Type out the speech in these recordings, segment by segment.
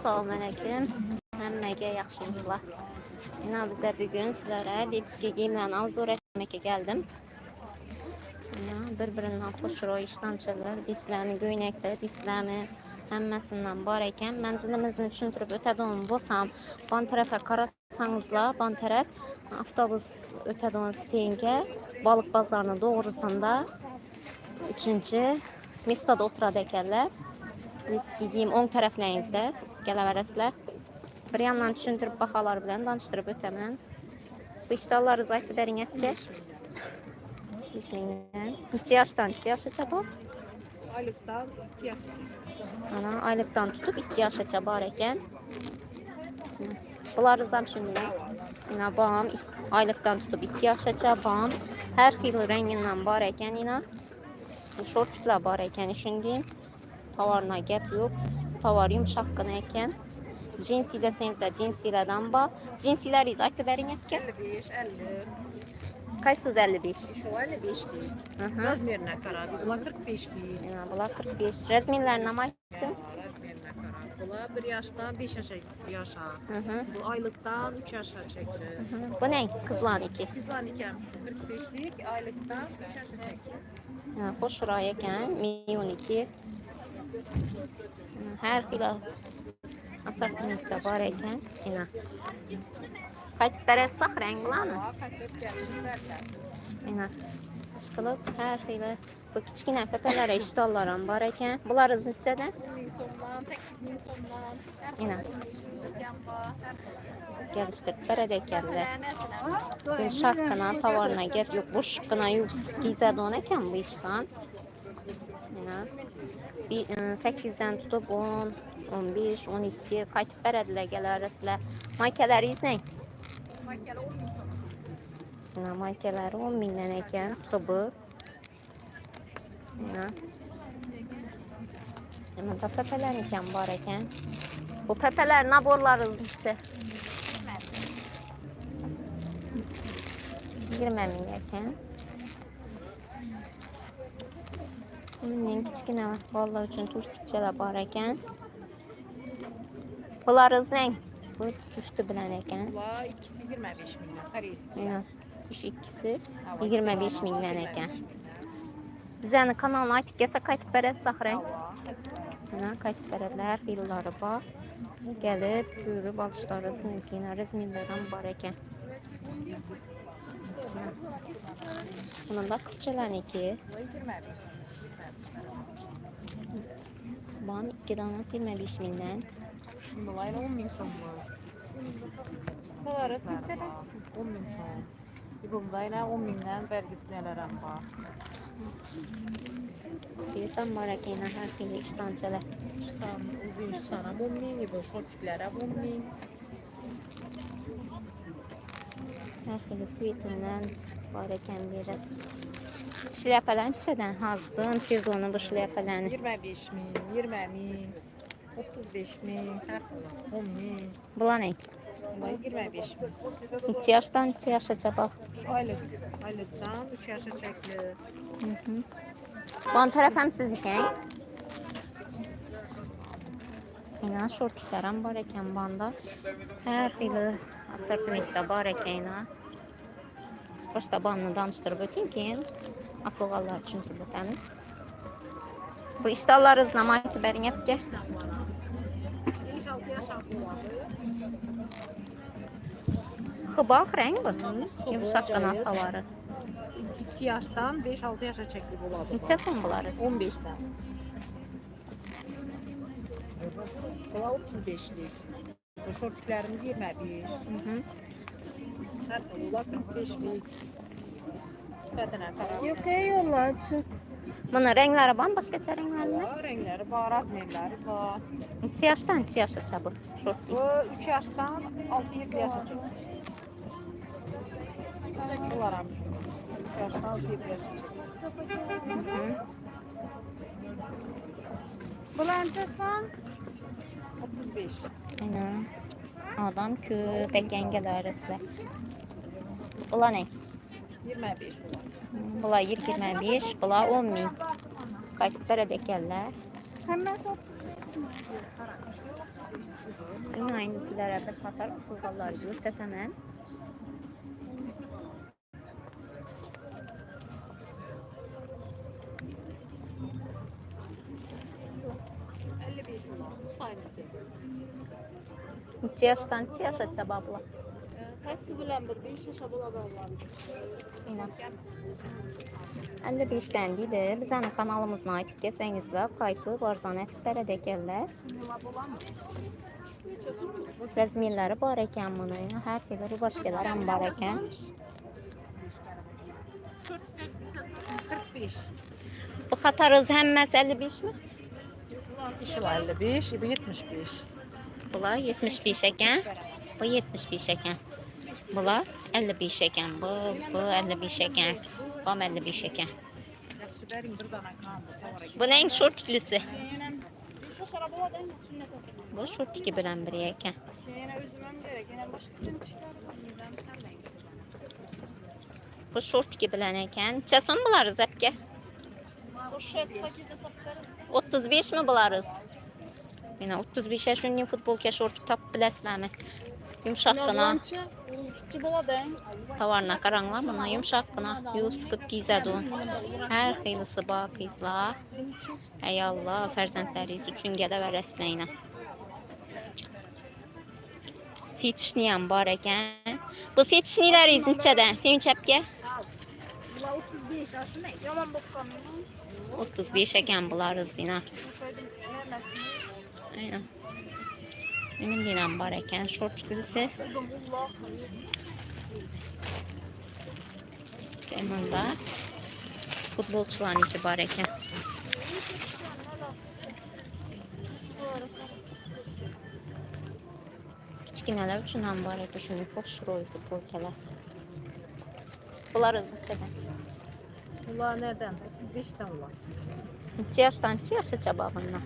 Salamünaleyküm. Həmməyə yaxşımısınızlar. Yine bizə bugün sizlərə Litski giyimlə avzor etməkə gəldim. Bir-birindən xoşroy işlançalar, disləmi, göynəklər, disləmi həmməsindən var ikən mənzilimizin düşündürüb ötədiyim bolsam, ban tərəfə qarasanızla, ban tərəf avtobus ötədiyim steyinə balıq bazarının doğrusunda 3-cü mistada oturad ekənlər. Litski giyim 10 tərəfləyinizdə gələvərəslər. Bir yandan düşündürüb baxalar bilən, danışdırıb ötəmən. Bu iştalları zaytı dərin etdi. 5 mindən. Neçə yaşdan, 2 yaşaca bu? Aylıktan 2 yaşa. Ana, aylıqdan tutub 2 yaşaca var ikən. Bunları zam şimdi. Yine bam, aylıqdan tutub 2 yaşaca bam. Hər xil rəngindən var ikən yine. Bu şortlar var ikən şimdi. Tavarına gəp yox. Tavar yumşaqqına ikən. Cinsi deseniz de cinsilerden bak. Cinsileriyiz. Aytı verin etki. 55, 50. Kaçsız 55? Şu 55 değil. Hı. Razmerine karar. Bula 45 değil. Ya, bula 45. Rezminlerine mi aytım? Razmerine karar. Bula 1 yaştan 5 yaşa. Hı. Bu aylıktan 3 yaşa çekti. Bu ne? Kızlan 2. Kızlar iken şu 45'lik aylıktan 3 yaşa çekti. Ya, hoş rayeken. Milyon 2. Her fila asartınızda var eken. Yine. Qaytıb bərəssaq rənglanı. Kaçıp gelmişlerler. Yine. Işqılıb hər xeyli bu kiçkinə pəpələrə iştallarım var ikən. Bunları neçədən? 10.000 sondan, 8.000 sondan. Yine. Gəlişdirib bərədəkəllər. Yumşaqqına, tavarına gəp yox, boş şıqqına yox, gizəd onu ikən bu işdən. Yine. 8'den tutup 10, 15, 12 qaytıb bərədilər gələrəslər. Maykələri izləyin. Makyala 10.000 Yine maykeleri 10 binden eken sıvı. Yine. Hemen de pepeler iken var eken. Bu pepeler naborlarız işte. 20 bin eken. Bunun küçükine vallahi için turistikçeler var eken. Bunlarız ne? Bu cüftü bilen eken. Bula ikisi 25 milyon. Kareysi. Yine. Şu ikisi 25 binden eken. Bizəni kanalına aytıb gəlsə qaytıb bərədsaq rəng. Qaytıb bərədlər, xeyliləri var. Gəlib, görüb alışlarınız mümkün. Rezminlərdən var ikən. Bunun da qızçalan 2. Bam 2 dana 25 bindən. Bunlar 10.000 son var. Bunlar arası neçədir? 10.000 son. Bunda yine 10.000'den vergitlələrəm var. Birdən var ikən hər xeyli iştancələr. İştan, uzun iştana 10.000, bu şortiklərə 10.000. Hər xeyli svetləndən var ikən biri. Şlyapələr neçədən hazırdır? Sezonu bu şlyapələrini. 25.000, 20.000, 35.000, hər 10.000. Bula nə? Bunlar 25.000. 2 yaşdan 2 yaşaca bax. Şu aylıktan 3 yaşa çekilir. Ban tərəf həm siz ikən. Yine şortiklərəm var ikən banda. Hər xeyli assortimentdə var ikən. Başda banını danışdırıb öteyim ki, asılğallar üçün bu təmiz. Bu iştallarınız namaytı bərin yapgər. 5-6 yaşa buladı. Xıbax rəng bu. Yumşaq qanat tavarı. 2 yaşdan 5-6 yaşa çekili buladı. Neçə son bularız? 15'ten. Bula 35'lik. Bu şortiklərimiz 25. Hər bula 45'lik. Sifətənə karar. Yok yollaçı. Bunun rəngləri var, başqa rənglərində? Renkləri var, razmerləri var. Neçə yaşdan 2 yaşaca bu şortik? Bu 3 yaşdan 6-7 yaşa çekilir. Bunlar almış. 3 yaşdan 6-7 yaşa çekilir. Bunlar son 35. Aynen. Adam köpək yəngələr arasında. Bula nə? 25 olan. Bula 25, bula 10.000. Qaytıb bərədəkəllər. Hemen soktuk. Yine aynı sizlərə bir qatar asılqalları göstərəməm. Neçə yaşdan neçə yaşa cavabla? Həssi bilən bir 5 yaşa buladarlar. İnan. 55'den idi. Bizənin kanalımızın aytib desənizdə qayıtı barzan ətiblərə də gəllər. Rəzmirləri var ekan bunu. Hər şeydə rubaşkalar ham var ekan. 45. Bu xatarız həmməsi 55 mi? İşi 55, bu 75. Bunlar 75 ekan. Bu 75 ekan. Bunlar 55 ekan. Bu 55 ekan. Bu 55 ekan. Yaxşı bərin bir dana qaldı. Bu nəyin şortlusu? Yenə 5 yaşa buladan sünnet oldu. Bu şortiki bilən biri ekan. Yenə üzüməm gerek. Yenə başqa üçün çıxarım. Bu şortiki bilən ekan. Neçəsən bularız əpkə? Bu şort paketi saptarız. 35 mi bularız? Yine 35 yaşının futbolka şortu tap biləsizlərmi? Yumşaqqına, Kiçi buladan. tavarına qaranlamına, yumşaqqına yuyub sıqıb giyzədun. Hər xeylisi bax qızlar. Ey Allah, fərzəndləriniz üçün gələ və rəsləyinə. Setişniyəm var ekan. Bu setişniləriniz neçədən? Sevinç əpkə? 35 yaşında. Yaman boqqamı. 35 ekan bularız yine. Aynen. Benim yine var ekan şort ikilisi. Yanında futbolçuların iki var ekan. Kiçkinələr üçün ham var ekan şunu xoş şuroy futbolkalar. Bularız neçədən? Bunlar nədən? 35'ten var. Neçə yaşdan neçə yaşa cavabından?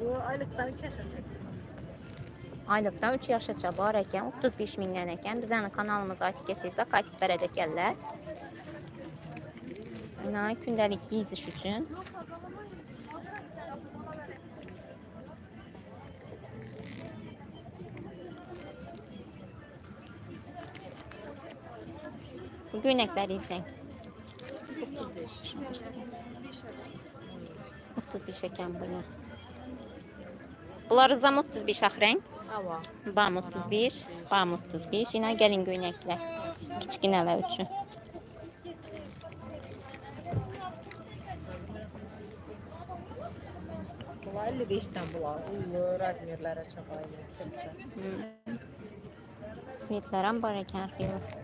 Bu aylıqdan 2 yaşa çəkir. Aylıqdan 3 yaşaça var ekan, 35 mindən ekan. Bizənin kanalımıza aytib keçsəz qayıtıb bərədə gəllər. Aynen, gündəlik geziş üçün. Bu göynəkləri izləyin. 35 ekan bunu. Bunları zam 35 axırın. Hava. Bam 35, bam 35. Yine gəlin göynəklər. Kiçkinələr üçün. Bunlar 55'ten bunlar. Uylu, razmerlərə çapaylı. Simitlərəm var ekan xeyli.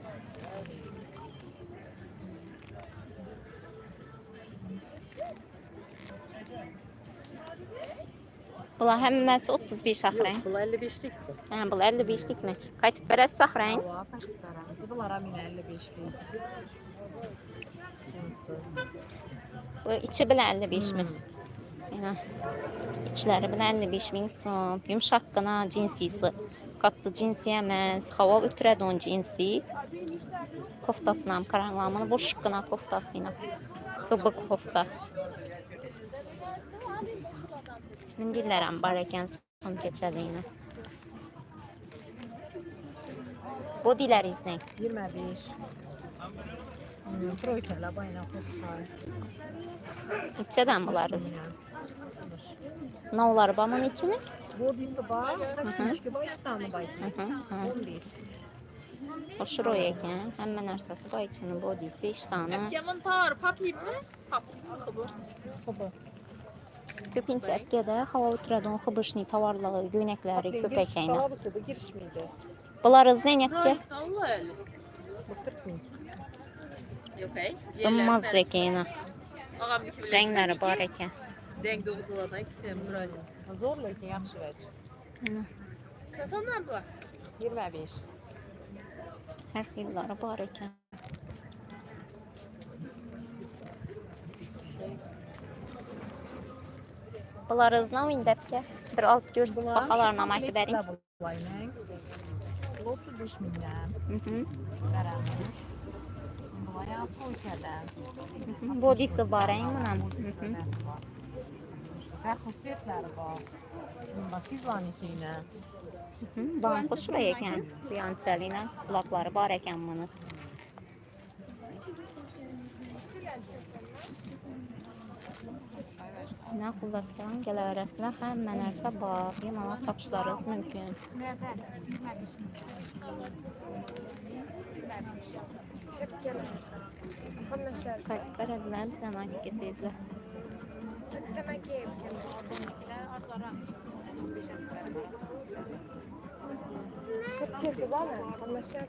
Bunlar həmməsi 35 axırın. Bunlar 55'lik bu. Hə, bunlar 55'lik mi? Qayıtıb bərəs axırın. Hava, paşıqlarımızı. Bunlara minə 55'lik. Cinsi. Bu içi bilən 55 mi? Yəni içləri bilən 55 min som. Yumşaqqına cinsisi. Qatlı cinsi emas. Hava ötürədon cinsi. Koftasına, qaranlamını boşluqına koftasına. Xıbıq kofta. Mindillərəm var ekan son keçəliyinə. Bodilər izləyin. 25. Troykayla bayına xoşlar. Neçədən bularız? Navları bamın içini? Bodisi var. Kaçmışki var. İşsanı bayına. 15. Hoşur o ekan. Həmmə nərsəsi var içinin bodisi, iştanı. Yaman tar, papayım mı? Papayım. Köpinçə əpkədə hava ötürədon xıbışni tavarlığı, göynəkləri köpək əyinə. Bu giriş miydi? Bularız nə etki? Bu 40 bin. Donmaz ekəyinə. Rəngləri var ekan. Denk doğdulardan ikisi Murad'ın. Zorla ki yaxşı vəc. Satanlar bu. 25. Hər xilləri var ekan. Bularız nə oyunda əpkə? Bir alıb görsün, baxalarına məhdi bərin. Bu 35 mindən. Mhm. Qaranmış. Bu ayağı Troykədən. Bodisi var ən bunun. Her xüsusiyyətləri var. Bax, izlanışıyla. Bana xoş da ekan. Bu yançalıyla qulaqları var ekan bunun. Ne kullasılan gələrəsinə həmmə нәрsə var. Yeməli tapışlarınız mümkün. Kalplər edilən bizə nakil kesizlə. Şapkası var mı? Anlaşılıyor.